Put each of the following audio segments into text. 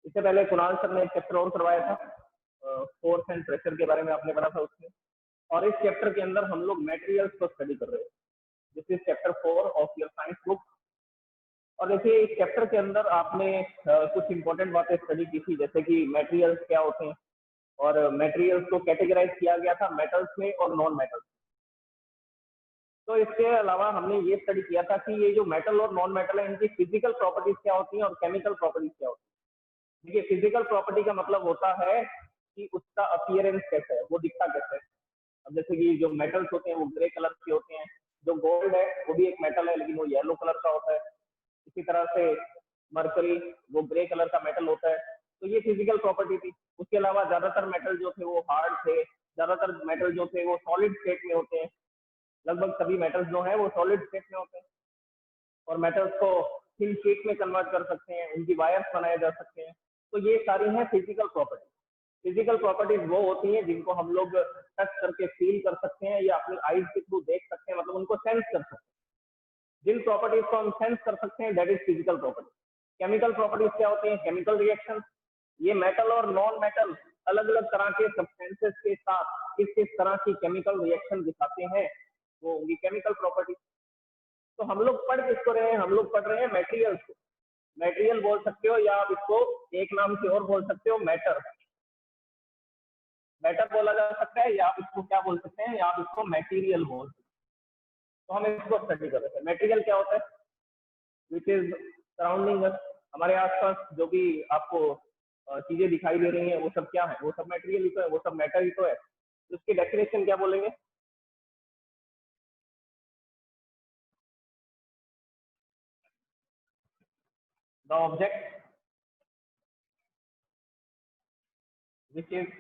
इससे पहले कुणाल सर ने एक चैप्टर और करवाया था, फोर्स एंड प्रेशर के बारे में आपने पढ़ा था उसमें, और इस चैप्टर के अंदर हम लोग मटेरियल्स को स्टडी कर रहे हैं। This is chapter 4 of your science book. और देखिए इस चैप्टर के अंदर आपने कुछ इंपॉर्टेंट बातें स्टडी की थी, जैसे कि मटेरियल्स क्या होते हैं, और मटेरियल्स को कैटेगराइज किया गया था मेटल्स में और नॉन मेटल्स। तो इसके अलावा हमने ये स्टडी किया था कि ये जो मेटल और नॉन मेटल है इनकी फिजिकल प्रॉपर्टीज क्या होती हैं और केमिकल प्रॉपर्टीज क्या होती है। देखिए फिजिकल प्रॉपर्टी का मतलब होता है कि उसका अपीयरेंस कैसा है, वो दिखता कैसे है। अब जैसे कि जो मेटल्स होते हैं वो ग्रे कलर के होते हैं, जो गोल्ड है वो भी एक मेटल है लेकिन वो येलो कलर का होता है। इसी तरह से मरकरी वो ग्रे कलर का मेटल होता है। तो ये फिजिकल प्रॉपर्टी थी। उसके अलावा ज्यादातर मेटल जो थे वो हार्ड थे, ज्यादातर मेटल जो थे वो सॉलिड स्टेट में होते हैं। लगभग सभी मेटल्स जो है वो सॉलिड स्टेट में होते हैं, और मेटल्स को थिन शीट में कन्वर्ट कर सकते हैं, उनकी वायर्स बनाए जा सकते हैं। तो ये सारी हैं फिजिकल प्रॉपर्टी। फिजिकल प्रॉपर्टीज वो होती हैं जिनको हम लोग टच करके फील कर सकते हैं या अपनी आईज के थ्रू देख सकते हैं, मतलब उनको सेंस कर सकते हैं। जिन प्रॉपर्टीज को हम सेंस कर सकते हैं that is physical property. Chemical properties क्या होती हैं? Chemical reaction. ये मेटल और नॉन मेटल अलग अलग तरह के सब्सटेंसेस के साथ किस किस तरह की केमिकल रिएक्शन दिखाते हैं, वो होंगी केमिकल प्रॉपर्टी। तो हम लोग पढ़ किसको रहे हैं? हम लोग पढ़ रहे हैं मेटेरियल्स को। मेटेरियल बोल सकते हो या आप इसको एक नाम से और बोल सकते हो, मैटर। मैटर बोला जा सकता है, या आप इसको क्या बोल सकते हैं, या आप इसको मटेरियल बोल सकते हैं। तो हम इसको स्टडी कर रहे हैं। मटेरियल क्या होता है? विच इज सराउंडिंग अस, हमारे आसपास जो भी आपको चीजें दिखाई दे रही हैं वो सब क्या है? वो सब मटेरियल ही तो है, वो सब मैटर ही तो है। तो उसकी डेफिनेशन क्या बोलेंगे? The object which is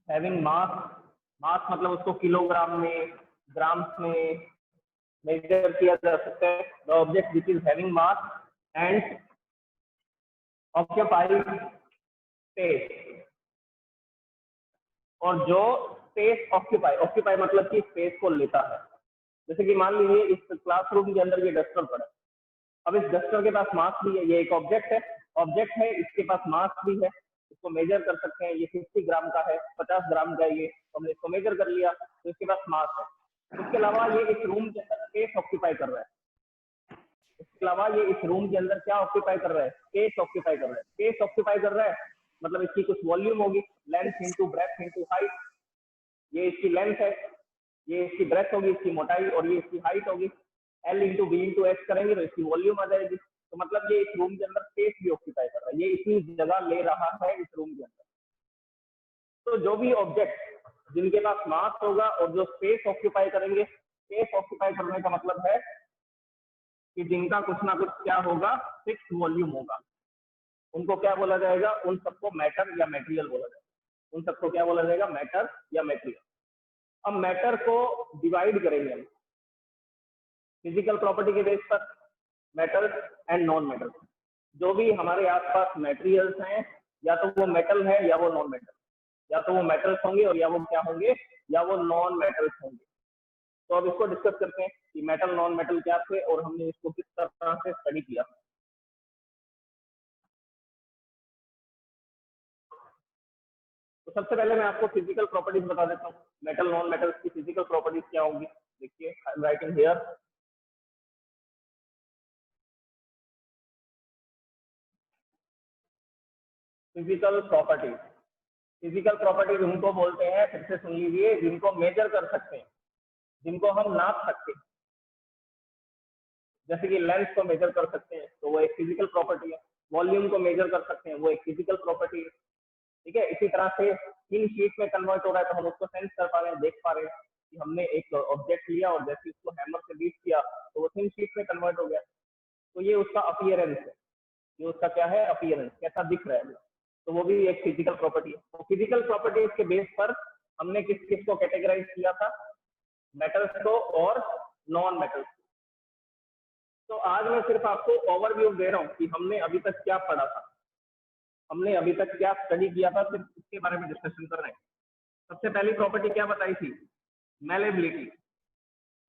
having mass. Mass मतलब उसको किलोग्राम में, ग्राम्स में मेजर किया जा सकता है। The object which is having mass and occupies space, और जो स्पेस ऑक्यूपाई, ऑक्यूपाई मतलब कि स्पेस को लेता है। जैसे कि मान लीजिए इस क्लासरूम के अंदर ये डस्टर पड़ा है। अब इस डस्टर के पास मास भी है, ये एक ऑब्जेक्ट है, ऑब्जेक्ट है, इसके पास मास भी है, इसको मेजर कर सकते हैं। ये 50 ग्राम का है, 50 ग्राम का है, ये हमने इसको मेजर कर लिया तो इसके पास मास है। उसके अलावा ये इस रूम के अंदर स्पेस ऑक्यूपाई कर रहा है। इसके अलावा ये इस रूम के अंदर क्या ऑक्यूपाई कर रहा है? स्पेस ऑक्यूपाई कर रहा है। स्पेस ऑक्यूपाई कर रहा है मतलब इसकी कुछ वॉल्यूम होगी, length into breadth into height. ये इसकी लेंथ है, ये इसकी ब्रेथ होगी, इसकी मोटाई, और ये इसकी हाइट होगी। L into B into H करेंगे तो इसकी वॉल्यूम आ जाएगी। तो मतलब ये इस रूम के अंदर स्पेस भी ऑक्यूपाई कर रहा है, ये इतनी जगह ले रहा है इस रूम के अंदर। तो जो भी ऑब्जेक्ट जिनके पास मास होगा और जो स्पेस ऑक्यूपाई करेंगे, स्पेस ऑक्यूपाई करने का मतलब है कि जिनका कुछ ना कुछ क्या होगा, फिक्स वॉल्यूम होगा, उनको क्या बोला जाएगा? उन सबको मैटर या मेटेरियल बोला जाएगा। उन सबको क्या बोला जाएगा? मैटर या मेटेरियल। अब मैटर को डिवाइड करेंगे हम फिजिकल प्रॉपर्टी के बेस पर, मेटल एंड नॉन मेटल। जो भी हमारे आसपास मटेरियल्स हैं, या तो वो मेटल है या वो नॉन मेटल, या तो वो मेटल्स होंगे और या वो क्या होंगे, या वो नॉन मेटल्स होंगे। तो अब इसको डिस्कस करते हैं कि मेटल नॉन मेटल क्या थे और हमने इसको किस तरह से स्टडी किया। तो सबसे पहले मैं आपको फिजिकल प्रॉपर्टीज बता देता हूँ। मेटल नॉन मेटल्स की फिजिकल प्रॉपर्टीज क्या होंगी, देखिए आई am writing here. Physical properties, physical properties उनको बोलते हैं, फिर से सुन लीजिए, जिनको मेजर कर सकते हैं, जिनको हम नाप सकते हैं। जैसे कि लेंथ को मेजर कर सकते हैं तो वो एक फिजिकल प्रॉपर्टी है। वॉल्यूम को मेजर कर सकते हैं, वो एक फिजिकल प्रॉपर्टी है। ठीक है, इसी तरह से थिन शीट में कन्वर्ट हो रहा है तो हम उसको सेंस कर पा रहे हैं, देख पा रहे हैं कि हमने एक ऑब्जेक्ट लिया और जैसे उसको हैमर से बीट किया तो वो थिन शीट में कन्वर्ट हो गया। तो ये उसका अपीयरेंस है, ये उसका क्या है? अपीयरेंस, कैसा दिख रहा है। तो वो भी एक फिजिकल प्रॉपर्टी है। तो फिजिकल प्रॉपर्टीज के बेस पर हमने किस किस को कैटेगराइज किया था? मेटल्स को और नॉन मेटल्स। तो आज मैं सिर्फ आपको ओवरव्यू दे रहा हूँ कि हमने अभी तक क्या पढ़ा था, हमने अभी तक क्या स्टडी किया था, सिर्फ इसके बारे में डिस्कशन कर रहे हैं। सबसे पहली प्रॉपर्टी क्या बताई थी? Malleability.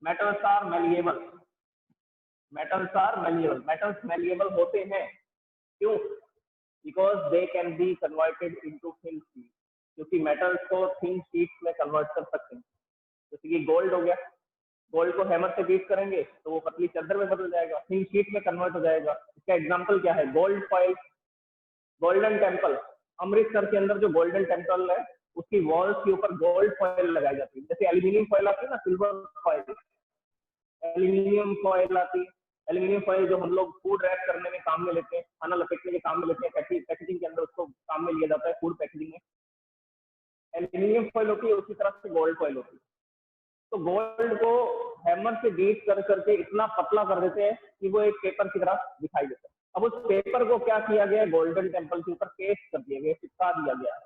Metals are malleable, metals are malleable, metals malleable होते हैं। क्यों? Because they can be converted into thin sheet, क्योंकि मेटल्स को थिन शीट्स में कन्वर्ट कर सकते हैं। जैसे कि गोल्ड हो गया, गोल्ड को हैमर से बीट करेंगे तो वो पतली चादर में बदल जाएगा, थिन शीट में कन्वर्ट हो जाएगा। इसका एग्जांपल क्या है? Gold foil, golden temple. Amritsar के अंदर जो गोल्डन टेम्पल है उसकी वॉल्स के ऊपर गोल्ड फॉइल लगाई जाती है। जैसे एल्यूमिनियम फॉइल आती है ना, सिल्वर फॉइल, एल्यूमिनियम फॉइल आती है। एल्यूमिनियम फॉइल जो हम लोग फूड रैप करने में काम में लेते हैं, खाना लपेटने के काम में लेते हैं, पैकेजिंग के अंदर उसको काम में लिया जाता है, फूड पैकेजिंग में एल्यूमिनियम फॉइल होती है, उसी तरह से गोल्ड फॉइल होती है। तो गोल्ड को हैमर से बीट कर करके इतना पतला कर देते हैं कि वो एक पेपर की तरह दिखाई देता है। अब उस पेपर को क्या किया गया? गोल्डन टेम्पल के ऊपर पेस्ट कर दिया गया, चिपका दिया गया।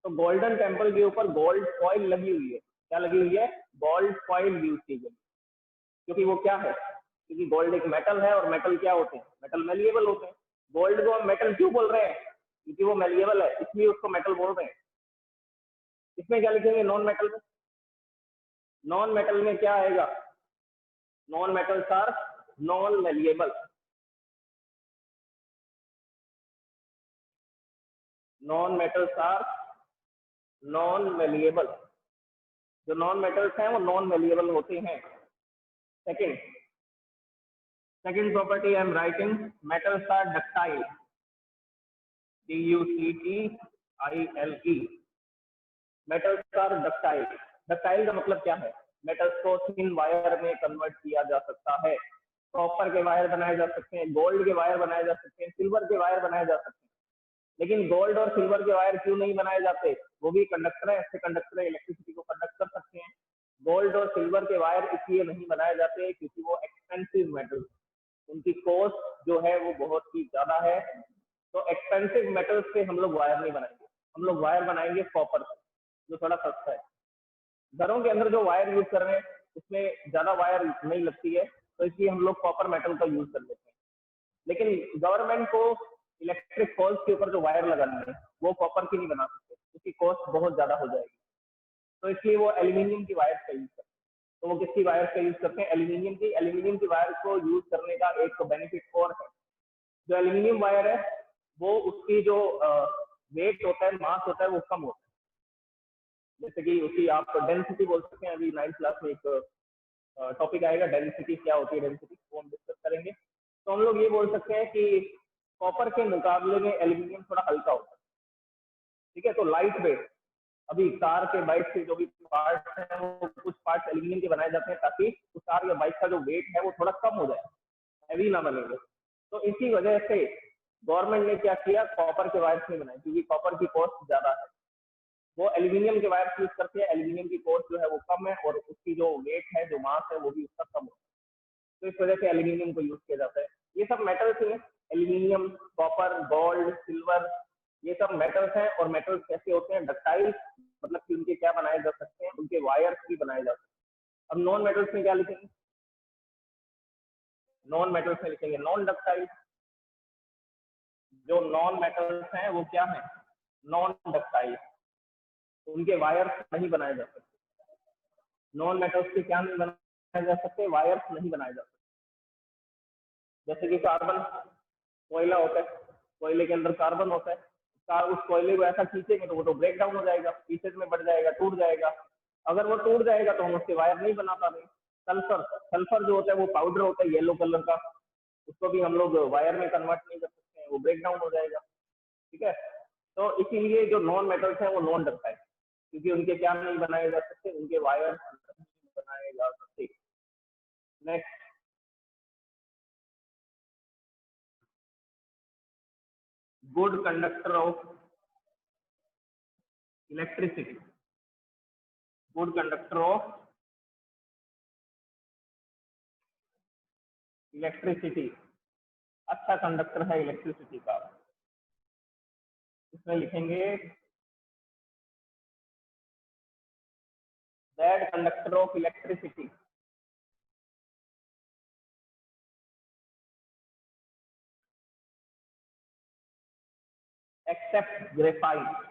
तो गोल्डन टेम्पल के ऊपर गोल्ड फॉइल लगी हुई है। क्या लगी हुई है? गोल्ड फॉइल यूज की गई। क्योंकि वो क्या है? क्योंकि गोल्ड एक मेटल है और मेटल क्या होते हैं? मेटल मेलिएबल होते हैं। गोल्ड को हम मेटल क्यों बोल रहे हैं? क्योंकि वो मेलिएबल है, इसलिए उसको मेटल बोल रहे हैं। इसमें क्या लिखेंगे? नॉन मेटल में, नॉन मेटल में क्या आएगा? Non metals are non malleable. Non metals are non malleable. जो नॉन मेटल्स हैं वो नॉन मेलिएबल होते हैं। Second property I am writing, metals are ductile, DUCTILE। Metals are ductile. Ductile का मतलब क्या है? मेटल्स को थिन वायर में कन्वर्ट किया जा सकता है। कॉपर के वायर बनाए जा सकते हैं, गोल्ड के वायर बनाए जा सकते हैं, सिल्वर के वायर बनाए जा सकते हैं। लेकिन गोल्ड और सिल्वर के वायर क्यों नहीं बनाए जाते? वो भी कंडक्टर है, ऐसे कंडक्टर इलेक्ट्रिसिटी को कंडक्ट कर सकते हैं। गोल्ड और सिल्वर के वायर इसलिए नहीं बनाए जाते क्योंकि वो एक्सपेंसिव मेटल, उनकी कॉस्ट जो है वो बहुत ही ज्यादा है। तो एक्सपेंसिव मेटल्स से हम लोग वायर नहीं बनाएंगे, हम लोग वायर बनाएंगे कॉपर से, जो थोड़ा सस्ता है। घरों के अंदर जो वायर यूज कर रहे हैं उसमें ज्यादा वायर नहीं लगती है, तो इसलिए हम लोग कॉपर मेटल का यूज कर लेते हैं। लेकिन गवर्नमेंट को इलेक्ट्रिक पोल्स के ऊपर जो वायर लगानी है वो कॉपर की नहीं बना सकते, उसकी कॉस्ट बहुत ज्यादा हो जाएगी। तो इसलिए वो एल्यूमिनियम की वायर का यूज करते हैं। तो वो किसकी वायर का यूज करते हैं? एल्यूमिनियम की। एल्यूमिनियम की वायर को यूज करने का एक बेनिफिट और है, जो एल्यूमिनियम वायर है वो उसकी जो वेट होता है, मास होता है, वो कम होता है। जैसे कि उसकी आप डेंसिटी बोल सकते हैं। अभी 9th क्लास में एक टॉपिक आएगा, डेंसिटी क्या होती है, डेंसिटी वो हम डिस्कस करेंगे। तो हम लोग ये बोल सकते हैं कि कॉपर के मुकाबले में एल्यूमिनियम थोड़ा हल्का होता है। ठीक है, तो लाइट वेट। अभी कार के बाइक के जो भी पार्ट्स हैं वो कुछ पार्ट्स एल्यूमिनियम के बनाए जाते हैं ताकि उस कार या बाइक का जो वेट है वो थोड़ा कम हो जाए, हैवी ना बनेंगे। तो इसी वजह से गवर्नमेंट ने क्या किया? कॉपर के वायर्स नहीं बनाए, क्योंकि कॉपर की कॉस्ट ज्यादा है। वो एल्यूमिनियम के वायर्स यूज करते हैं, एल्यूमिनियम की कॉस्ट जो है वो कम है और उसकी जो वेट है, जो मास है, वो भी उसका कम है। तो इस वजह से एल्यूमिनियम को यूज किया जाता है। ये सब मेटल्स हैं, एल्यूमिनियम, कॉपर, गोल्ड, सिल्वर, ये सब मेटल्स हैं। और मेटल्स कैसे होते हैं? डक्टाइल, मतलब कि उनके क्या बनाए जा सकते हैं? उनके वायर्स भी बनाए जा सकते हैं। अब नॉन मेटल्स में क्या लिखेंगे? नॉन मेटल्स में लिखेंगे नॉन डक्टाइल। जो नॉन मेटल्स हैं वो क्या है? Non ductile. उनके वायर्स नहीं बनाए जा सकते। नॉन मेटल्स के क्या नहीं बनाए जा सकते? वायर्स नहीं बनाए जा सकते। जैसे कि कार्बन, कोयला होता है, कोयले के अंदर कार्बन होता है। उस कोयले को ऐसा खींचेंगे तो वो तो ब्रेक डाउन हो जाएगा, पीसेज में बढ़ जाएगा, टूट जाएगा। अगर वो टूट जाएगा तो हम उसके वायर नहीं बना पाते। सल्फर, सल्फर जो होता है वो पाउडर होता है येलो कलर का, उसको भी हम लोग वायर में कन्वर्ट नहीं कर सकते हैं, वो ब्रेक डाउन हो जाएगा। ठीक है, तो इसीलिए जो नॉन मेटल्स हैं वो नॉन डक्टाइल, क्योंकि उनके क्या नहीं बनाए जा सकते? उनके वायर नहीं बनाए जा सकते। Next, good conductor of electricity. Good conductor of electricity, अच्छा कंडक्टर है इलेक्ट्रिसिटी का। इसमें लिखेंगे bad conductor of electricity. Except graphite.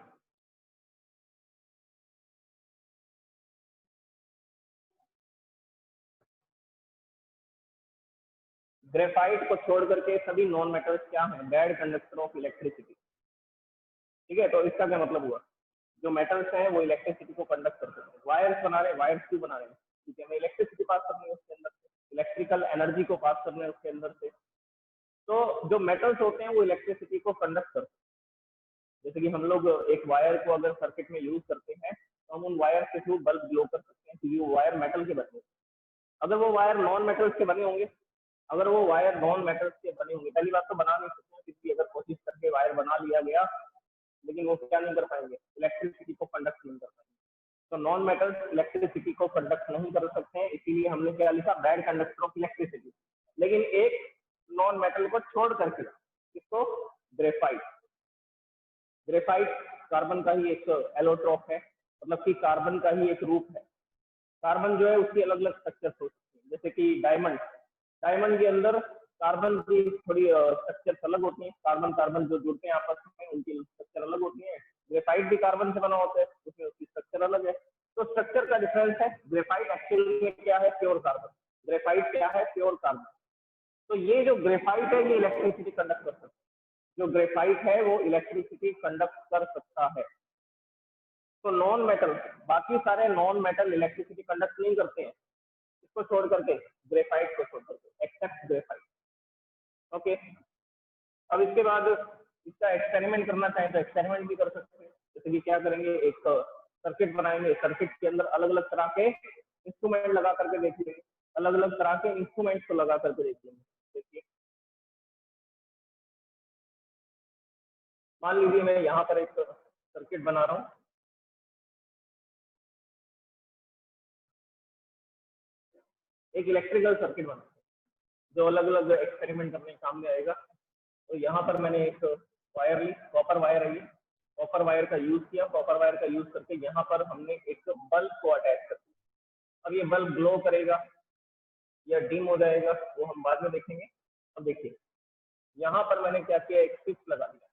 Graphite को छोड़ करके सभी नॉन मेटल्स क्या हैं, बैड कंडक्टर ऑफ इलेक्ट्रिसिटी। ठीक है, तो इसका क्या मतलब हुआ, जो मेटल्स हैं वो इलेक्ट्रिसिटी को कंडक्ट करते हैं। वायर्स बना रहे हैं, वायर्स क्यों बना रहे हैं, क्योंकि हमें इलेक्ट्रिसिटी पास करनी है उसके अंदर से, इलेक्ट्रिकल एनर्जी को पास करना है उसके अंदर से। तो जो मेटल्स होते हैं वो इलेक्ट्रिसिटी को कंडक्ट करते हैं। जैसे कि हम लोग एक वायर को अगर सर्किट में यूज करते हैं तो हम उन वायर के थ्रू बल्ब ग्लो कर सकते हैं, क्योंकि वो वायर मेटल के बने हैं। अगर वो वायर नॉन मेटल्स के बने होंगे, अगर वो वायर नॉन मेटल्स के बने होंगे, पहली बात तो बना नहीं सकते, क्योंकि अगर कोशिश करके वायर बना लिया गया लेकिन वो क्या नहीं कर पाएंगे, इलेक्ट्रिसिटी को कंडक्ट नहीं कर पाएंगे। तो नॉन मेटल्स इलेक्ट्रिसिटी को कंडक्ट नहीं कर सकते हैं, इसीलिए हमने क्या लिखा, बैड कंडक्टर ऑफ इलेक्ट्रिसिटी। लेकिन एक नॉन मेटल को छोड़ करके, इसको ग्रेफाइट, ग्रेफाइट कार्बन का ही एक एलोट्रॉप है, मतलब कि कार्बन का ही एक रूप है। कार्बन जो है उसकी अलग अलग स्ट्रक्चर हो सकती है, जैसे कि डायमंड, डायमंड के अंदर कार्बन की थोड़ी स्ट्रक्चर अलग होती है, कार्बन कार्बन जो जुड़ते हैं आपस में उनकी स्ट्रक्चर अलग होती है। ग्रेफाइट भी कार्बन से बना होता है, उसमें उसकी स्ट्रक्चर अलग है। तो स्ट्रक्चर का डिफरेंस है। ग्रेफाइट एक्चुअली में क्या है, प्योर कार्बन। ग्रेफाइट क्या है, प्योर कार्बन। तो ये जो ग्रेफाइट है ये इलेक्ट्रिसिटी कंडक्ट कर सकता है, जो ग्रेफाइट है वो इलेक्ट्रिसिटी कंडक्ट कर सकता है। तो नॉन मेटल, बाकी सारे नॉन मेटल इलेक्ट्रिसिटी कंडक्ट नहीं करते हैं, इसको छोड़ करके, ग्रेफाइट को छोड़ करके, एक्सेप्ट ग्रेफाइट। ओके, अब इसके बाद इसका एक्सपेरिमेंट करना चाहें तो एक्सपेरिमेंट भी कर सकते हैं। जैसे कि क्या करेंगे, एक सर्किट बनाएंगे, सर्किट के अंदर अलग अलग तरह के इंस्ट्रूमेंट लगा करके देख लेंगे, अलग अलग तरह के इंस्ट्रूमेंट्स को लगा करके देख लेंगे। देखिए, मान लीजिए मैं यहाँ पर एक सर्किट बना रहा हूँ, एक इलेक्ट्रिकल सर्किट बना जो अलग अलग एक्सपेरिमेंट करने काम में आएगा। तो यहाँ पर मैंने एक वायर ली, कॉपर वायर है ये, कॉपर वायर का यूज किया, कॉपर वायर का यूज करके यहाँ पर हमने एक बल्ब को अटैच कर दिया। अब ये बल्ब ग्लो करेगा या डिम हो जाएगा वो हम बाद में देखेंगे। अब देखिए, यहाँ पर मैंने क्या किया, एक स्विच लगा दिया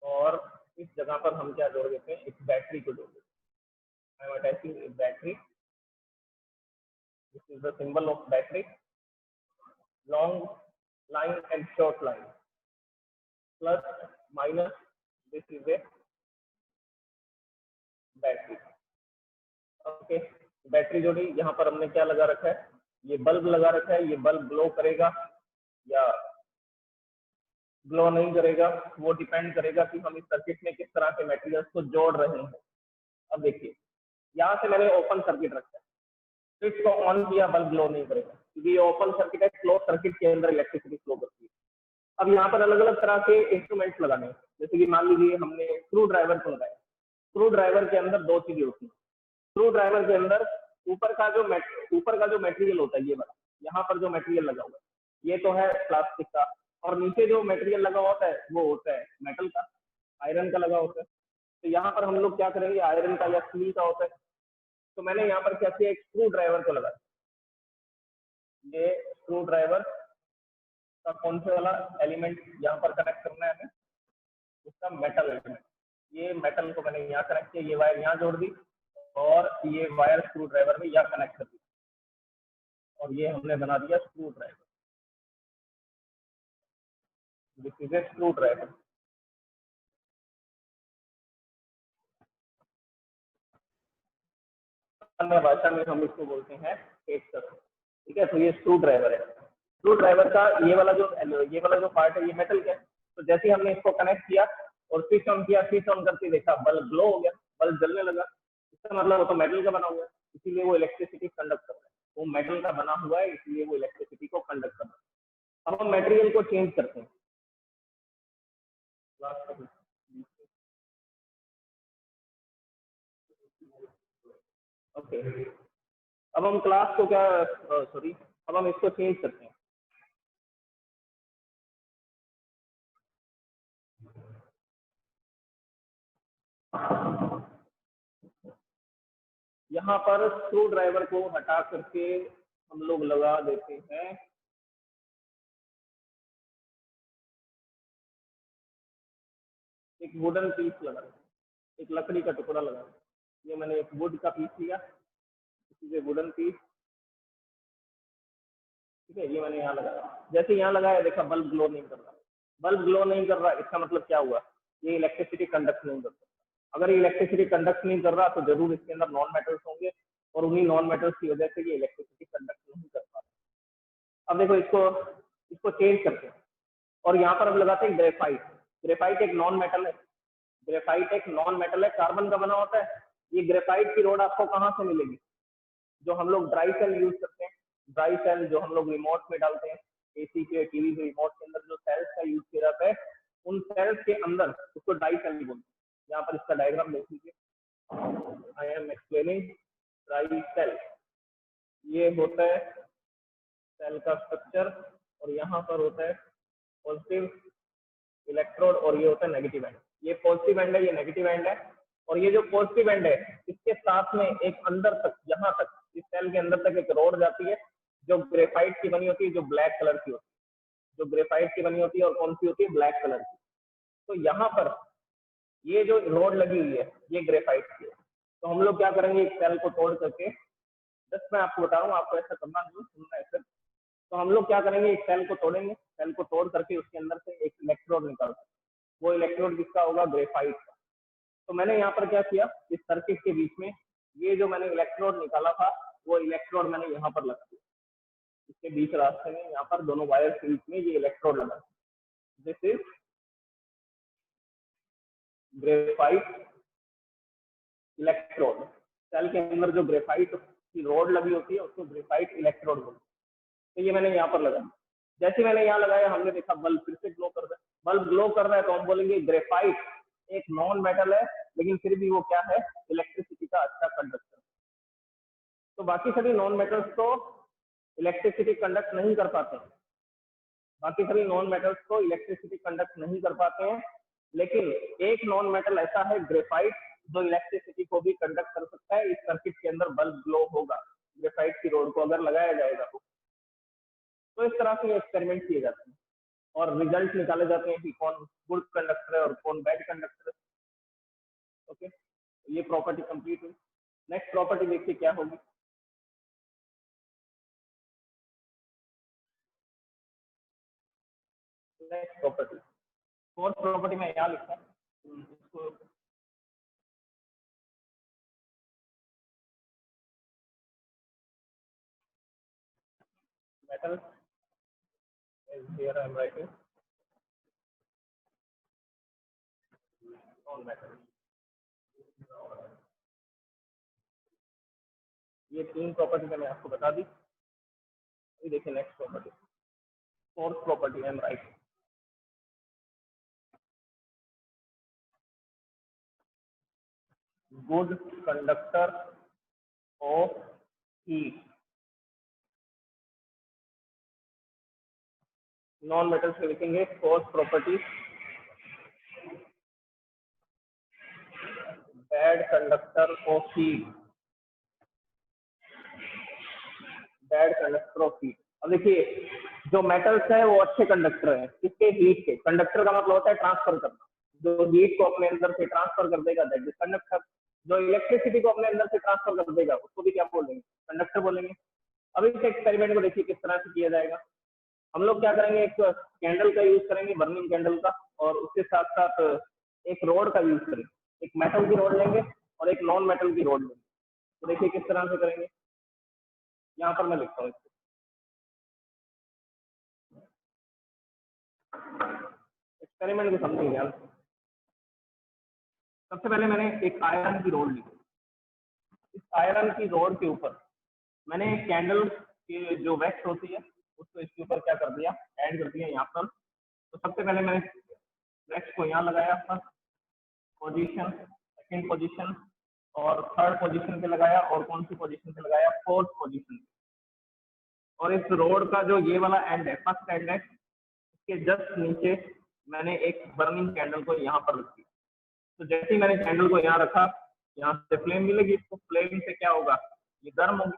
और इस जगह पर हम क्या जोड़ देते हैं, एक बैटरी को जोड़ देते हैं। I am attaching A battery, this is the symbol of battery, long line and short line, plus minus, this is a battery. Okay, battery जोड़ी, यहाँ पर हमने क्या लगा रखा है, ये बल्ब लगा रखा है। ये बल्ब ग्लो करेगा या ग्लो नहीं करेगा, वो डिपेंड करेगा कि हम इस सर्किट में किस तरह के मटेरियल्स को जोड़ रहे हैं। अब देखिए, यहाँ से मैंने ओपन सर्किट रखा है, स्विच को ऑन किया, बल्ब ग्लो नहीं करेगा क्योंकि ये ओपन सर्किट है, क्लोज सर्किट के अंदर इलेक्ट्रिसिटी फ्लो करती है। अब यहाँ पर अलग अलग तरह के इंस्ट्रूमेंट्स लगाने हैं, जैसे कि मान लीजिए हमने स्क्रू ड्राइवर को लगाया। स्क्रू ड्राइवर के अंदर दो चीजें होती हैं। स्क्रू ड्राइवर के अंदर ऊपर का जो मटेरियल होता है, ये वाला, यहाँ पर जो मटेरियल लगा हुआ है ये तो है प्लास्टिक का, और नीचे जो मटेरियल लगा होता है वो होता है मेटल का, आयरन का लगा होता है। तो यहाँ पर हम लोग क्या करेंगे, आयरन का या स्टील का होता है। तो मैंने यहाँ पर क्या किया, एक स्क्रू ड्राइवर को लगाया। ये स्क्रू ड्राइवर का कौन से वाला एलिमेंट यहाँ पर कनेक्ट करना है हमें, उसका मेटल एलिमेंट। ये मेटल को मैंने यहाँ कनेक्ट किया, ये वायर यहाँ जोड़ दी और ये वायर स्क्रू ड्राइवर में यहाँ कनेक्ट कर दी और ये हमने बना दिया screw driver. This is a screw driver. अन्य भाषा में हम इसको बोलते हैं पेचकस। ठीक है, तो ये स्क्रू ड्राइवर है। स्क्रू ड्राइवर का ये वाला जो पार्ट है ये मेटल का है। तो जैसे ही हमने इसको कनेक्ट किया और स्विच ऑन किया, स्विच ऑन करके देखा बल्ब ग्लो हो गया, बल्ब जलने लगा, इसका मतलब वो तो मेटल का बना हुआ है, इसीलिए वो इलेक्ट्रिसिटी कंडक्ट कर रहा है। वो मेटल का बना हुआ है इसलिए वो इलेक्ट्रिसिटी को कंडक्ट कर रहा है। अब हम मटेरियल को चेंज करते हैं। ओके, अब हम क्लास को क्या, सॉरी, अब हम इसको चेंज करते हैं। यहाँ पर स्क्रू ड्राइवर को हटा करके हम लोग लगा देते हैं एक वुडन पीस लगा, एक लकड़ी का टुकड़ा लगा। ये मैंने एक वुड का पीस लिया, इसे वुडन पीस, ठीक है, ये मैंने यहाँ लगाया, जैसे यहाँ लगाया देखा बल्ब ग्लो नहीं कर रहा। बल्ब ग्लो नहीं कर रहा इसका मतलब क्या हुआ, ये इलेक्ट्रिसिटी कंडक्ट नहीं कर सकता। अगर ये इलेक्ट्रिसिटी कंडक्ट नहीं कर रहा तो जरूर इसके अंदर नॉन मेटल्स होंगे और उन्हीं नॉन मेटल्स की वजह से ये इलेक्ट्रिसिटी कंडक्ट नहीं कर पाता। अब देखो इसको इसको चेंज करते हैं और यहाँ पर अब लगाते हैं ग्रेफाइट। ग्रेफाइट एक नॉन मेटल है, ग्रेफाइट एक नॉन मेटल है, कार्बन का बना होता है। ये ग्रेफाइट की रोड आपको कहाँ से मिलेगी, जो हम लोग ड्राई सेल यूज करते हैं, ड्राई सेल जो हम लोग रिमोट में डालते हैं, एसी के टीवी के रिमोट के अंदर जो सेल्स का यूज किया जाता है, उन सेल्स के अंदर उसको ड्राई सेल बोलते हैं। यहाँ पर इसका डायग्राम देख लीजिए, I am explaining dry cell. ये होता है सेल का स्ट्रक्चर और यहाँ पर होता है पॉजिटिव इलेक्ट्रोड और ये होता है नेगेटिव एंड। ये पॉजिटिव एंड है, ये नेगेटिव एंड है। और ये जो पॉजिटिव एंड है इसके साथ में एक अंदर तक, यहाँ तक इस सेल के अंदर तक एक रोड जाती है जो ग्रेफाइट की बनी होती है, जो ब्लैक कलर की होती है, जो ग्रेफाइट की बनी होती है और कौन सी होती है, ब्लैक कलर की। तो यहाँ पर ये जो रोड लगी हुई है ये ग्रेफाइट की है। तो हम लोग क्या करेंगे, एक सेल को तोड़ करके, बस मैं आपको बता रहा हूँ, आपको ऐसा करना नहीं, सुनना है सिर्फ। तो हम लोग क्या करेंगे, एक सेल को तोड़ेंगे, सेल को तोड़ करके उसके अंदर से एक इलेक्ट्रोड निकालते हैं। वो इलेक्ट्रोड किसका होगा, ग्रेफाइट का। तो मैंने यहाँ पर क्या किया, इस सर्किट के बीच में ये जो मैंने इलेक्ट्रोड निकाला था वो इलेक्ट्रोड मैंने यहाँ पर लगा दिया, इसके बीच रास्ते में, यहाँ पर दोनों वायर के बीच में ये इलेक्ट्रोड लगा। This is graphite electrode. Cell के अंदर जो ग्रेफाइट की रोड लगी होती है उसको ग्रेफाइट इलेक्ट्रोड बोलते हैं। तो ये मैंने यहाँ पर लगाया, जैसे मैंने यहाँ लगाया हमने देखा बल्ब फिर से ग्लो कर रहा है। बल्ब ग्लो कर रहा है तो हम बोलेंगे ग्रेफाइट एक नॉन मेटल है, लेकिन फिर भी वो क्या है, इलेक्ट्रिसिटी का अच्छा कंडक्टर। तो बाकी सभी नॉन मेटल्स तो इलेक्ट्रिसिटी कंडक्ट नहीं कर पाते हैं, बाकी सभी नॉन मेटल्स तो इलेक्ट्रिसिटी कंडक्ट नहीं कर पाते हैं, लेकिन एक नॉन मेटल ऐसा है ग्रेफाइट जो इलेक्ट्रिसिटी को भी कंडक्ट कर सकता है। इस सर्किट के अंदर बल्ब ग्लो होगा ग्रेफाइट की रोड को अगर लगाया जाएगा तो इस तरह से एक्सपेरिमेंट किए जाते हैं और रिजल्ट निकाले जाते हैं कि कौन गुड कंडक्टर है और कौन बैड कंडक्टर है। ओके, ये प्रॉपर्टी कंप्लीट हुई। नेक्स्ट प्रॉपर्टी देखिए क्या होगी। नेक्स्ट प्रॉपर्टी, फोर्थ प्रॉपर्टी में यहाँ लिखा इसको, metal is here I am writing non metal। ये तीन प्रॉपर्टी मैंने आपको बता दी। अभी देखिए next property, fourth property I am writing, good conductor of heat. Non metal से लिखेंगे fourth property, bad conductor of heat, bad conductor of heat. अब देखिए जो मेटल्स है वो अच्छे कंडक्टर हैं, किसके, हीट के। कंडक्टर का मतलब होता है ट्रांसफर करना, जो हीट को अपने अंदर से ट्रांसफर कर देगा दैट इज कंडक्टर। जो इलेक्ट्रिसिटी को अपने अंदर से ट्रांसफर कर देगा उसको भी क्या बोलेंगे, कंडक्टर बोलेंगे। अब इस एक्सपेरिमेंट को देखिए किस तरह से किया जाएगा। हम लोग क्या करेंगे, एक कैंडल का यूज करेंगे, बर्निंग कैंडल का, और उसके साथ साथ एक रोड का यूज करेंगे। एक मेटल की रोड लेंगे और एक नॉन मेटल की रोड लेंगे। तो देखिए किस तरह से करेंगे, यहाँ पर मैं लिखता हूँ। एक्सपेरिमेंट को समझेंगे यार। सबसे पहले मैंने एक आयरन की रोड ली, इस आयरन की रोड के ऊपर मैंने कैंडल की जो वैक्स होती है उसको इसके ऊपर क्या कर दिया, ऐड कर दिया यहाँ पर। तो सबसे पहले मैंने वैक्स को यहाँ लगाया, फर्स्ट पोजीशन, सेकंड पोजीशन और थर्ड पोजीशन पे लगाया, और कौन सी पोजीशन पे लगाया, फोर्थ पोजीशन पे। और इस रोड का जो ये वाला एंड है, फर्स्ट एंड है, इसके जस्ट नीचे मैंने एक बर्निंग कैंडल को यहाँ पर रखी। तो जैसे ही मैंने कैंडल को यहाँ रखा, यहाँ से फ्लेम मिलेगी, इसको फ्लेम से क्या होगा, ये गर्म होगी,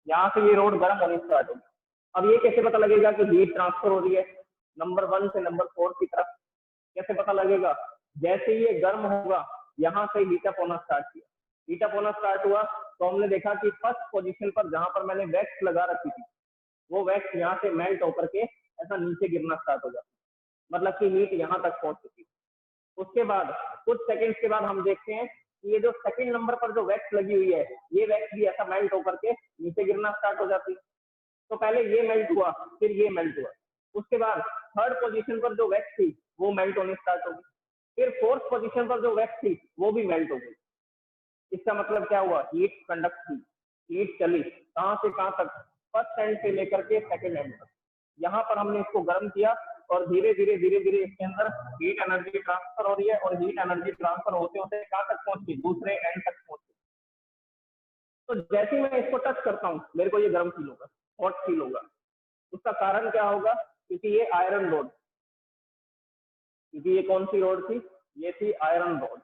यहाँ से ये रोड गर्म होनी स्टार्ट होगी। अब ये कैसे पता लगेगा कि हीट ट्रांसफर हो रही है नंबर 1 से नंबर 4 की तरफ, कैसे पता लगेगा, जैसे ये गर्म होगा यहाँ से हीट अप होना स्टार्ट किया, हीट अप होना स्टार्ट हुआ तो हमने देखा कि फर्स्ट पोजीशन पर जहां पर मैंने वैक्स लगा रखी थी वो वैक्स यहाँ से मेल्ट होकर के ऐसा नीचे गिरना स्टार्ट हो जाता है, मतलब कि हीट यहाँ तक पहुंच चुकी है। उसके बाद कुछ सेकंड्स के बाद हम देखते हैं कि ये जो सेकंड नंबर पर जो वैक्स लगी हुई है, ये वैक्स भी ऐसा मेल्ट होकर के नीचे गिरना स्टार्ट हो जाती है। तो पहले ये मेल्ट हुआ, फिर ये मेल्ट हुआ, उसके बाद थर्ड पोजीशन पर जो वैक्स थी वो मेल्ट होनी स्टार्ट हो गई, फिर फोर्थ पोजीशन पर जो वैक्स थी वो भी मेल्ट हो गई। इसका मतलब क्या हुआ, हीट कंडक्ट हुई, हीट चली कहां से कहां तक, फर्स्ट एंड से लेकर के सेकंड एंड तक। यहाँ पर हमने इसको गर्म किया और धीरे धीरे इसके अंदर हीट एनर्जी ट्रांसफर हो रही है, और हीट एनर्जी ट्रांसफर होते होते कहां तक पहुंच गई, दूसरे एंड तक पहुंच गई। तो जैसे ही मैं इसको टच करता हूँ मेरे को ये गर्म फील होगा, हॉट फील होगा। उसका कारण क्या होगा, क्योंकि ये आयरन रोड, क्योंकि ये कौन सी रोड थी, ये थी आयरन रोड,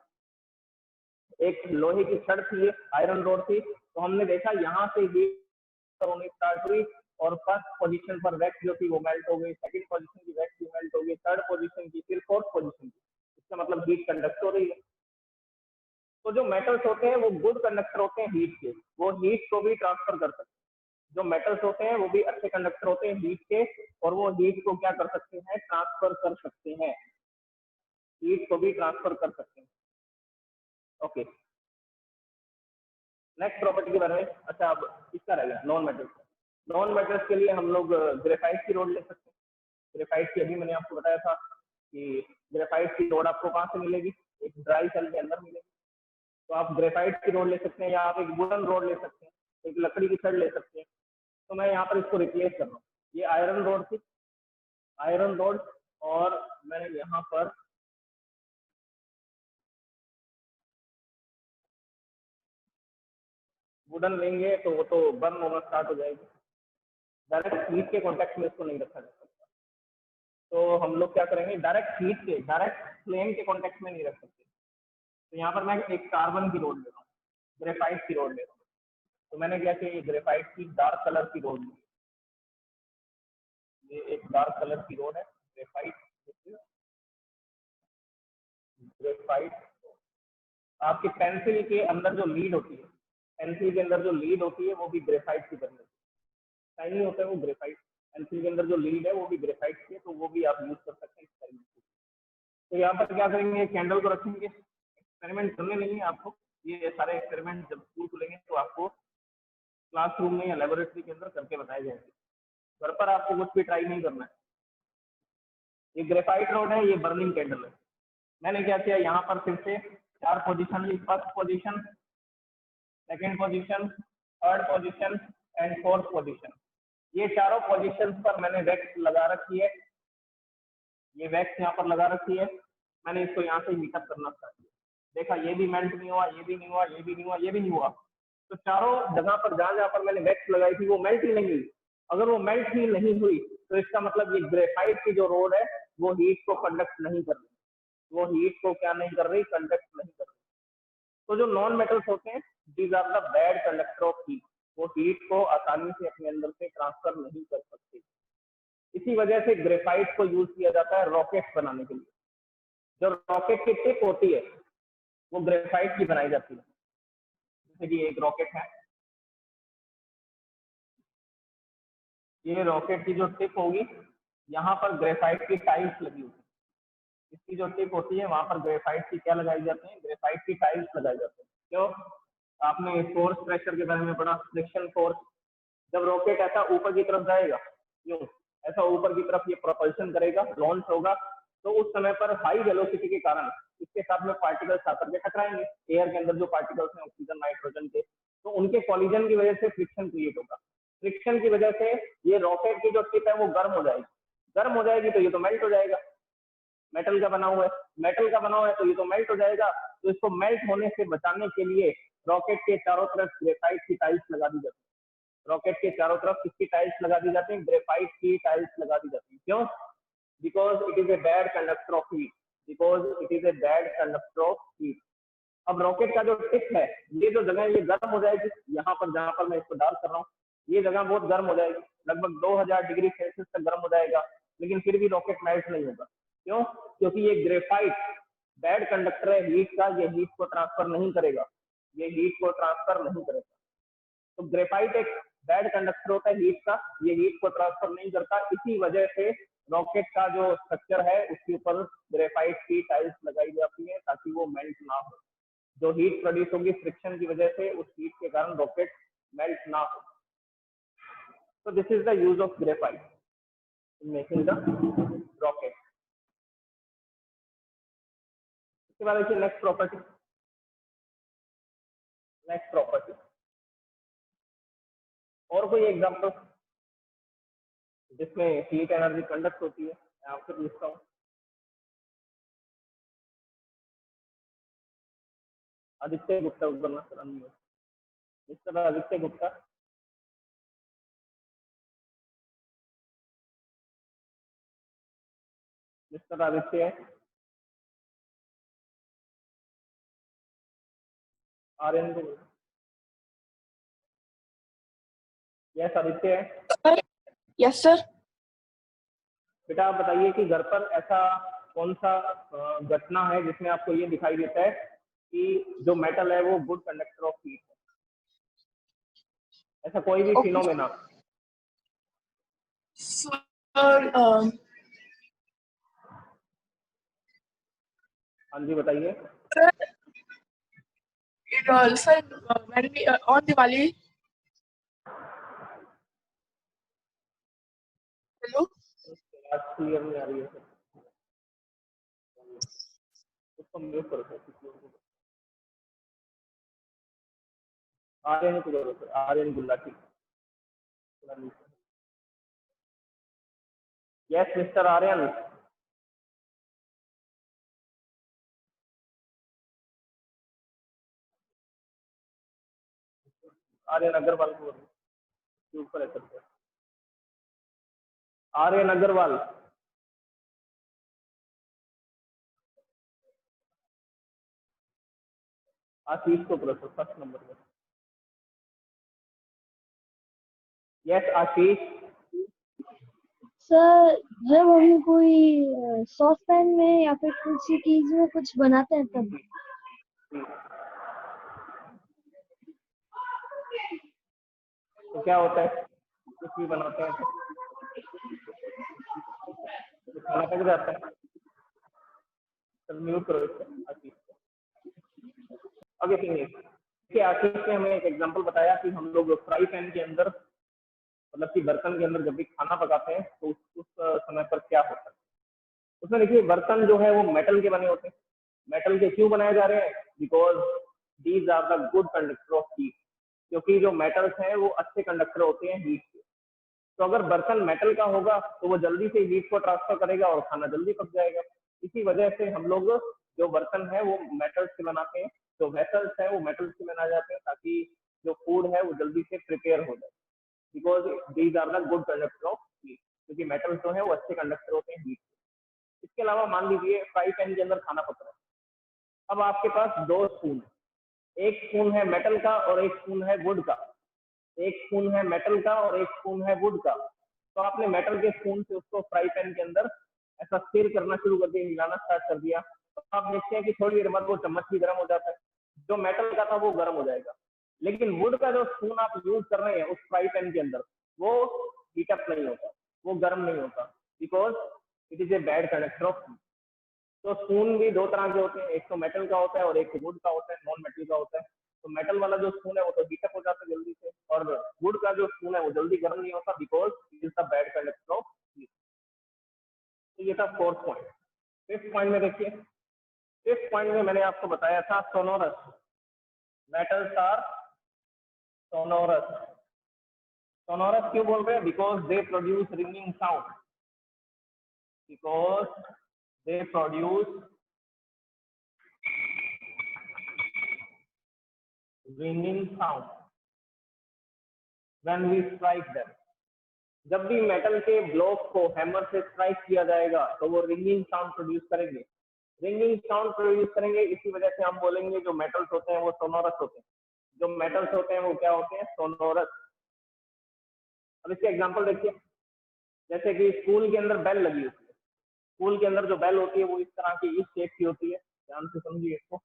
एक लोहे की छड़ थी, ये आयरन रोड थी। तो हमने देखा यहाँ से हीट होनी स्टार्ट हुई, और फर्स्ट पोजीशन पर वैक्स जो थी वो मेल्ट हो गई, सेकंड पोजीशन की वैक्स भी मेल्ट हो गई, थर्ड पोजीशन की, फिर फोर्थ पोजीशन की। इसका मतलब हीट कंडक्ट हो रही है। तो जो मेटल्स होते हैं वो गुड कंडक्टर होते हैं हीट के, वो हीट को भी ट्रांसफर कर सकते हैं। जो मेटल्स होते हैं वो भी अच्छे कंडक्टर होते हैं हीट के, और वो हीट को क्या कर सकते हैं, ट्रांसफर कर सकते हैं, हीट को भी ट्रांसफर कर सकते हैं। ओके, नेक्स्ट प्रॉपर्टी के बारे में, अच्छा अब इसका रहेगा नॉन मेटल्स। नॉन मेटल्स के लिए हम लोग ग्रेफाइट की रोड ले सकते हैं। ग्रेफाइट की अभी मैंने आपको बताया था कि ग्रेफाइट की रोड आपको कहाँ से मिलेगी, एक ड्राई सेल के अंदर मिलेगी। तो आप ग्रेफाइट की रोड ले सकते हैं, या आप एक वुडन रोड ले सकते हैं, एक लकड़ी की छड़ ले सकते हैं। तो मैं यहाँ पर इसको रिप्लेस कर रहा हूँ, ये आयरन रोड थी, आयरन रोड, और मैंने यहाँ पर वुडन लेंगे तो वो तो बर्न होना स्टार्ट हो जाएगी, डायरेक्ट हीट के कॉन्टेक्ट में इसको नहीं रखा जा सकता। तो हम लोग क्या करेंगे, डायरेक्ट हीट के, डायरेक्ट फ्लेम के कॉन्टेक्ट में नहीं रख सकते। तो यहाँ पर मैं एक कार्बन की रोड ले रहा हूँ, ग्रेफाइट की रोड ले रहा हूँ। तो मैंने क्या किया, ग्रेफाइट की डार्क कलर की रोड ली, ये एक डार्क कलर की रोड है, ग्रेफाइट। ग्रेफाइट आपकी पेंसिल के अंदर जो लीड होती है, पेंसिल के अंदर जो लीड होती है वो भी ग्रेफाइट की तरह शाइनी होता है, वो ग्रेफाइट, पेंसिल के अंदर जो लीड है वो भी ग्रेफाइट की है, तो वो भी आप यूज कर सकते हैं एक्सपेरिमेंट। तो यहाँ पर क्या करेंगे, कैंडल को रखेंगे, एक्सपेरिमेंट करने नहीं है आपको, ये सारे एक्सपेरिमेंट जब स्कूल खुलेंगे तो आपको क्लासरूम में या लेबोरेटरी के अंदर करके बताए जाएंगे, घर पर आपको कुछ भी ट्राई नहीं करना है। ये ग्रेफाइट रोड है, ये बर्निंग कैंडल है। मैंने क्या किया, यहाँ पर फिर से 4 पोजीशन ली, first position, second position, third position and fourth position. ये चारों पोजीशन पर मैंने वैक्स लगा रखी है, ये वैक्स यहाँ पर लगा रखी है। मैंने इसको यहाँ से हीटअप करना स्टार्ट किया, देखा ये भी मेल्ट नहीं हुआ, ये भी नहीं हुआ, ये भी नहीं हुआ, ये भी नहीं हुआ। तो चारों जगह पर जहाँ जहाँ पर मैंने वैक्स लगाई थी वो मेल्ट ही नहीं हुई। अगर वो मेल्ट ही नहीं हुई तो इसका मतलब ये ग्रेफाइट की जो रोड है वो हीट को कंडक्ट नहीं कर रही, वो हीट को क्या नहीं कर रही, कंडक्ट नहीं कर रही। तो जो नॉन मेटल्स होते हैं, these are the bad conductor of heat, वो हीट को आसानी से अपने अंदर से ट्रांसफर नहीं कर सकते। इसी वजह से ग्रेफाइट को यूज किया जाता है रॉकेट बनाने के लिए। जो रॉकेट की टिप होती है वो ग्रेफाइट की बनाई जाती है। जैसे कि एक रॉकेट है, ये रॉकेट की जो टिप होगी यहाँ पर ग्रेफाइट की टाइल्स लगी होगी, इसकी जो टिप होती है वहां पर ग्रेफाइट की क्या लगाई जाती है, ग्रेफाइट की टाइल्स लगाई जाती है। क्यों, आपने फोर्स प्रेशर के बारे में पढ़ा, फ्रिक्शन फोर्स। जब रॉकेट ऐसा ऊपर की तरफ जाएगा, यूं ऐसा ऊपर की तरफ ये प्रोपल्शन करेगा, लॉन्च होगा, तो उस समय पर हाई वेलोसिटी के कारण इसके साथ में पार्टिकल्स आकर के टकराएंगे, एयर के अंदर जो पार्टिकल्स हैं ऑक्सीजन नाइट्रोजन के, तो उनके कॉलिजन की वजह से फ्रिक्शन क्रिएट होगा। फ्रिक्शन की वजह से ये रॉकेट की जो टिप है वो गर्म हो जाएगी, गर्म हो जाएगी तो ये तो मेल्ट हो जाएगा, मेटल का बना हुआ है, मेटल का बना हुआ है तो ये तो मेल्ट हो जाएगा। तो इसको मेल्ट होने से बचाने के लिए रॉकेट के चारों तरफ ग्रेफाइट की टाइल्स लगा दी जाती है, रॉकेट के चारों तरफ किसकी टाइल्स लगा दी जाती है, ग्रेफाइट की टाइल्स लगा दी जाती है। क्यों, because it is a bad conductor of heat, because it is a bad conductor of heat. अब रॉकेट का जो टिप है, ये जो जगह ये गर्म हो जाएगी, यहाँ पर जहां पर मैं इसको डाल कर रहा हूँ ये जगह बहुत गर्म हो जाएगी, लगभग 2000 डिग्री सेल्सियस तक गर्म हो जाएगा, लेकिन फिर भी रॉकेट मेल्ट नहीं होगा। क्यों, क्योंकि ये ग्रेफाइट बैड कंडक्टर है हीट का, ये हीट को ट्रांसफर नहीं करेगा, ये हीट को ट्रांसफर नहीं करेगा। तो ग्रेफाइट एक बैड कंडक्टर होता है हीट का, ये हीट को ट्रांसफर नहीं करता, इसी वजह से रॉकेट का जो स्ट्रक्चर है उसके ऊपर ग्रेफाइट की टाइल्स लगाई जाती है ताकि वो मेल्ट ना हो। जो हीट प्रोड्यूस होगी फ्रिक्शन की वजह से, उस हीट के कारण रॉकेट मेल्ट ना हो। तो this is the use of graphite in making the rocket. इसके बाद देखिए नेक्स्ट प्रॉपर्टी। और कोई एग्जांपल जिसमें हीट एनर्जी कंडक्ट होती है, मैं आपसे पूछता हूँ। आदित्य गुप्ता करना sir, mister Aditya Gupta. Mister Aditya, Aryan को। यस आदित्य है। Yes sir. बेटा आप बताइए कि घर पर ऐसा कौन सा घटना है जिसमें आपको ये दिखाई देता है कि जो मेटल है वो गुड कंडक्टर ऑफ हीट है? ऐसा कोई भी फिनोमेना। सर हाँ जी बताइए। Sir when we on Diwali, hello आज क्लियर नहीं आ रही है सर, उसको म्यूट करो सर। आर्यन को करो sir, Aryan Gulati. Yes mister Aryan. Aryan Agarwal को ऊपर है सर। आर्यन अग्रवाल। आशीष को करो सर फर्स्ट नंबर पर। यस आशीष। सर जब हम कोई सॉस पैन में या फिर किसी चीज में कुछ बनाते हैं तब। तो क्या होता है, कुछ भी बनाते हैं तो खाना पक जाता है। सर म्यूट करो इसको आशीष को। ओके देखिए आशीष ने हमें एक एग्जांपल बताया कि हम लोग फ्राई पैन के अंदर, मतलब कि बर्तन के अंदर जब भी खाना पकाते हैं तो उस समय पर क्या होता है। उसमें देखिए बर्तन जो है वो मेटल के बने होते हैं। मेटल के क्यों बनाए जा रहे हैं? Because these are the good conductor of heat, क्योंकि जो मेटल्स हैं वो अच्छे कंडक्टर होते हैं हीट के। तो अगर बर्तन मेटल का होगा तो वो जल्दी से हीट को ट्रांसफर करेगा और खाना जल्दी पक जाएगा। इसी वजह से हम लोग जो बर्तन है वो मेटल से बनाते हैं, जो वेसल्स है वो मेटल से बनाए जाते हैं ताकि जो फूड है वो जल्दी से प्रिपेयर हो जाए। Because these are the good conductor of heat, क्योंकि मेटल्स जो है वो अच्छे कंडक्टर होते हैं हीट। इसके अलावा मान लीजिए फ्राई पैन के अंदर खाना पक रहा है। अब आपके पास दो स्पून है, एक स्पून है मेटल का और एक स्पून है वुड का। एक स्पून है मेटल का और एक स्पून है वुड का। तो आपने मेटल के स्पून से उसको फ्राई पैन के अंदर ऐसा स्टिर करना शुरू कर दिया, हिलाना स्टार्ट कर दिया, तो आप देखते हैं कि थोड़ी देर बाद वो चम्मच भी गर्म हो जाता है। जो मेटल का था वो गर्म हो जाएगा, लेकिन वुड का जो स्पून आप यूज कर रहे हैं उस फ्राई पैन के अंदर वो हीटअप नहीं होता, वो गर्म नहीं होता, because it is a bad conductor of heat. तो स्पून भी दो तरह के होते हैं, एक तो मेटल का होता है और एक वुड का होता है, नॉन मेटल का होता है। तो मेटल वाला जो स्पून है वो तो हीटअप हो जाता है जल्दी से, और वुड का जो स्पून है वो जल्दी गर्म नहीं होता, because it is the bad conductor of heat. तो ये था फोर्थ पॉइंट। फिफ्थ पॉइंट में देखिए, फिफ्थ पॉइंट में मैंने आपको बताया था sonorous. Metals are sonorous. Sonorous क्यों बोल रहे हैं? Because they produce ringing sound, because they produce ringing sound when we strike them। जब भी मेटल के ब्लॉक को हैमर से स्ट्राइक किया जाएगा तो वो रिंगिंग साउंड प्रोड्यूस करेंगे, रिंगिंग साउंड प्रोड्यूस करेंगे। इसी वजह से हम बोलेंगे जो मेटल्स होते हैं वो सोनोरस होते हैं। जो मेटल्स होते हैं वो क्या होते हैं? सोनोरस। अब इसके एग्जांपल देखिए, जैसे कि स्कूल के अंदर बेल लगी होती है। स्कूल के अंदर जो बेल होती है वो इस तरह की, इस शेप की होती है, ध्यान से समझिए इसको।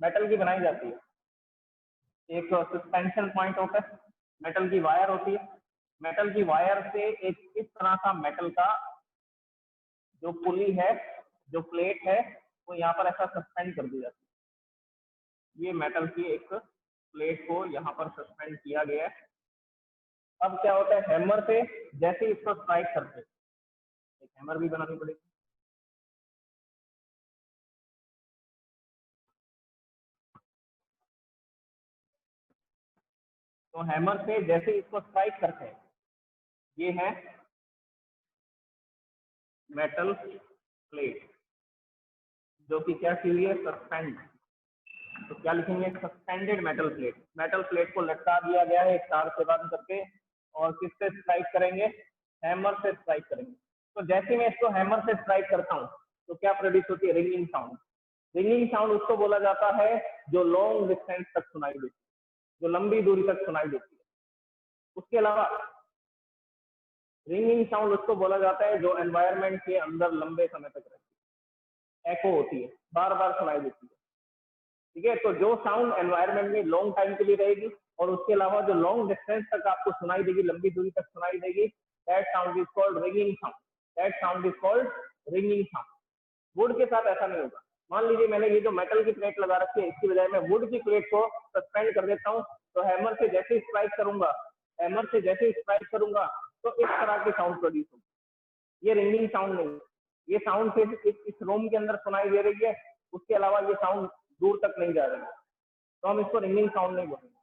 मेटल की बनाई जाती है। एक सस्पेंशन पॉइंट होता है, मेटल की वायर होती है, मेटल की वायर से एक इस तरह का मेटल का जो पुली है, जो प्लेट है, वो यहाँ पर ऐसा सस्पेंड कर दी जाती है। ये मेटल की एक प्लेट को यहाँ पर सस्पेंड किया गया है। अब क्या होता है, हैमर से जैसे ही इसको स्ट्राइक करते हैं, एक हैमर भी बनानी पड़ेगी। तो हैमर से जैसे ही इसको स्ट्राइक करते हैं, ये है मेटल प्लेट जो कि क्या की हुई है, सस्पेंड। तो क्या लिखेंगे, suspended metal plate. Metal plate को लटका दिया गया है एक तार से बंद करके, और किससे स्ट्राइक करेंगे, हैमर से स्ट्राइक करेंगे। तो जैसे मैं इसको हैमर से स्ट्राइक करता हूँ तो क्या प्रोड्यूस होती है, रिंगिंग साउंड। रिंगिंग साउंड उसको बोला जाता है जो लॉन्ग डिस्टेंस तक सुनाई देती है, जो लंबी दूरी तक सुनाई देती है। उसके अलावा रिंगिंग साउंड उसको बोला जाता है जो एनवायरनमेंट के अंदर लंबे समय तक रहती है, एको होती है, बार बार सुनाई देती है। ठीक है, तो जो साउंड एनवायरनमेंट में लॉन्ग टाइम के लिए रहेगी और उसके अलावा जो लॉन्ग डिस्टेंस तक आपको सुनाई देगी, लंबी दूरी तक सुनाई देगी, that sound is called ringing sound. That sound is called ringing sound. Would के साथ ऐसा नहीं होगा। मान लीजिए मैंने ये जो मेटल की प्लेट लगा रखी है, इसकी बजाय मैं वुड की प्लेट को सस्पेंड कर देता हूँ, तो हैमर से जैसे ही स्ट्राइक करूंगा, हैमर से जैसे ही स्ट्राइक करूंगा तो इस तरह की साउंड प्रोड्यूस होगी। ये रिंगिंग साउंड नहीं है। ये साउंड सिर्फ इस रूम के अंदर सुनाई दे रही है, उसके अलावा ये साउंड दूर तक नहीं जा रही है, तो हम इसको रिंगिंग साउंड नहीं बोलेंगे।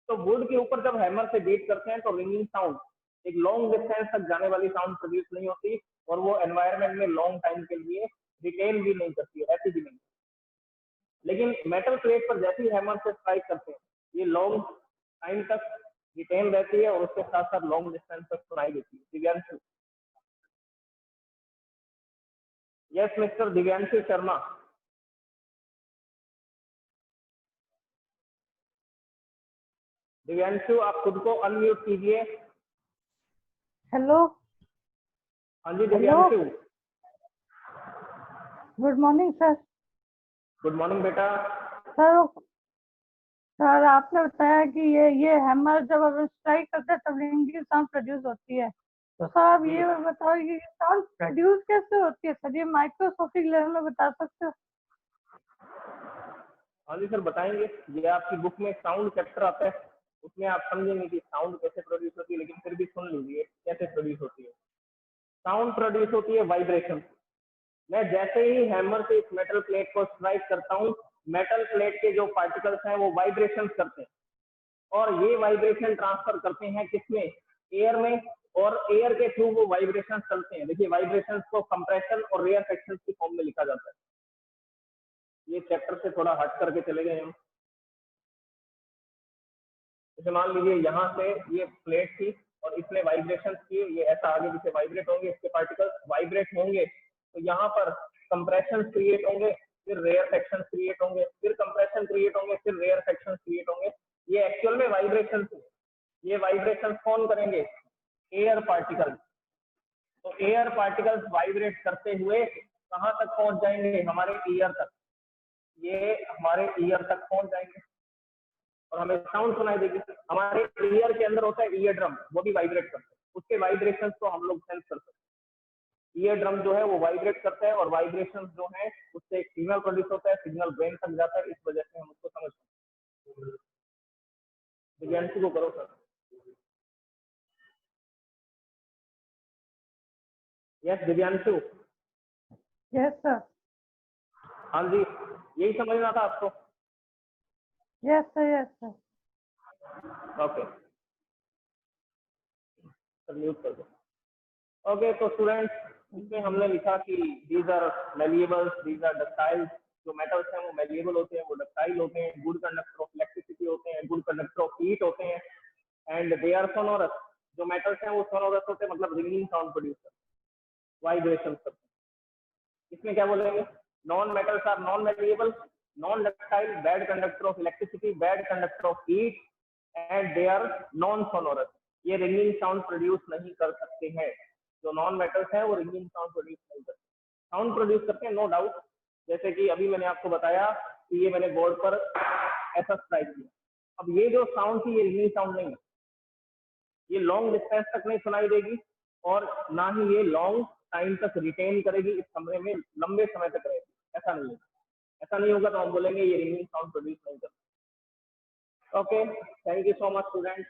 तो वुड के ऊपर जब हैमर से बीट करते हैं तो रिंगिंग साउंड, एक लॉन्ग डिस्टेंस तक जाने वाली साउंड प्रोड्यूस नहीं होती, और वो एनवायरनमेंट में लॉन्ग टाइम के लिए रिटेन भी नहीं करती है, रहती भी नहीं। लेकिन मेटल प्लेट पर जैसे ही हैमर से स्ट्राइक करते हैं, ये लॉन्ग टाइम तक रिटेन रहती है और उसके साथ साथ लॉन्ग डिस्टेंस तक सुनाई देती है। Divyanshu, yes mister Divyanshu Sharma. दिव्यांशु, आप खुद को अनम्यूट कीजिए। हेलो। हाँ जी Divyanshu. Good morning sir. Good morning बेटा। सर आपने बताया कि ये हैमर जब हम स्ट्राइक करते हैं तब रिंगिंग साउंड प्रोड्यूस होती है, तो सर आप ये बताओ कि साउंड प्रोड्यूस कैसे होती है सर, ये माइक्रोस्कोपिक लेवल में बता सकते हो? हाँ जी सर बताएंगे। ये आपकी बुक में साउंड चैप्टर आता है, उसमें आप समझेंगे कि साउंड कैसे प्रोड्यूस होती है, लेकिन फिर भी सुन लीजिए कैसे प्रोड्यूस होती है। साउंड प्रोड्यूस होती है वाइब्रेशन। मैं जैसे ही हैमर से इस मेटल प्लेट को स्ट्राइक करता हूँ, मेटल प्लेट के जो पार्टिकल्स हैं वो वाइब्रेशन करते हैं, और ये वाइब्रेशन ट्रांसफर करते हैं किसमें, एयर में, और एयर के थ्रू वो वाइब्रेशन चलते हैं। देखिए वाइब्रेशन को कंप्रेशन और रेयर सेक्शन की फॉर्म में लिखा जाता है। ये चैप्टर से थोड़ा हट करके चले गए हम। जैसे मान लीजिए यहाँ से ये प्लेट थी और इसने वाइब्रेशन किए, ये ऐसा आगे पीछे वाइब्रेट होंगे, इसके पार्टिकल्स वाइब्रेट होंगे, तो यहाँ पर कंप्रेशन क्रिएट होंगे, फिर रेयर सेक्शन क्रिएट होंगे, फिर कंप्रेशन क्रिएट होंगे, फिर रेयर सेक्शन क्रिएट होंगे। ये एक्चुअल में वाइब्रेशन थे। ये वाइब्रेशन कौन करेंगे, एयर पार्टिकल्स। तो एयर पार्टिकल्स वाइब्रेट करते हुए कहाँ तक पहुंच जाएंगे, हमारे ईयर तक। ये हमारे ईयर तक पहुंच जाएंगे और हमें साउंड सुनाई देगी। हमारे ईयर के अंदर होता है ईयर ड्रम, वो भी वाइब्रेट करते हैं, उसके वाइब्रेशंस को हम लोग सेंस कर सकते हैं। ईयर ड्रम जो है वो वाइब्रेट करता है, और वाइब्रेशंस जो है उससे एक सिग्नल प्रोड्यूस होता है, सिग्नल ब्रेन तक जाता है, इस वजह से हम उसको समझ सकते हैं। दिव्यांशु को करो sir. Yes Divyanshu. Yes sir. हाँ जी, यही समझना था आपको। Yes sir, yes sir. Okay sir, mute कर दो। ओके तो स्टूडेंट्स, इसमें हमने लिखा कि दीज आर मेलिएबल्स, दीज आर डक्टाइल्स। जो मेटल्स हैं वो मेलिएबल होते हैं, वो डक्टाइल होते हैं, गुड कंडक्टर ऑफ इलेक्ट्रिसिटी होते हैं, गुड कंडक्टर ऑफ हीट होते हैं, एंड दे आर सोनोरस। जो मेटल्स हैं वो सोनोरस होते हैं, मतलब रिंगिंग साउंड प्रोड्यूस करते हैं, वाइब्रेशन करते हैं। इसमें क्या बोलेंगे, non metals are non malleable, non ductile, bad conductor of electricity, bad conductor of heat, and they are non sonorous. ये रिंगिंग साउंड प्रोड्यूस नहीं कर सकते हैं। जो नॉन मेटल्स हैं वो रिंगिंग साउंड प्रोड्यूस नहीं करते। साउंड प्रोड्यूस करते हैं नो डाउट, जैसे कि अभी मैंने आपको बताया कि ये मैंने बोर्ड पर ऐसा स्ट्राइक किया। अब ये जो साउंड थी ये रिंगिंग साउंड नहीं है, ये लॉन्ग डिस्टेंस तक नहीं सुनाई देगी और ना ही ये लॉन्ग टाइम तक रिटेन करेगी, इस कमरे में लंबे समय तक रहेगी। ऐसा नहीं होगा, ऐसा नहीं होगा तो हम बोलेंगे ये रिंगिंग साउंड प्रोड्यूस नहीं करता। Okay, thank you so much student.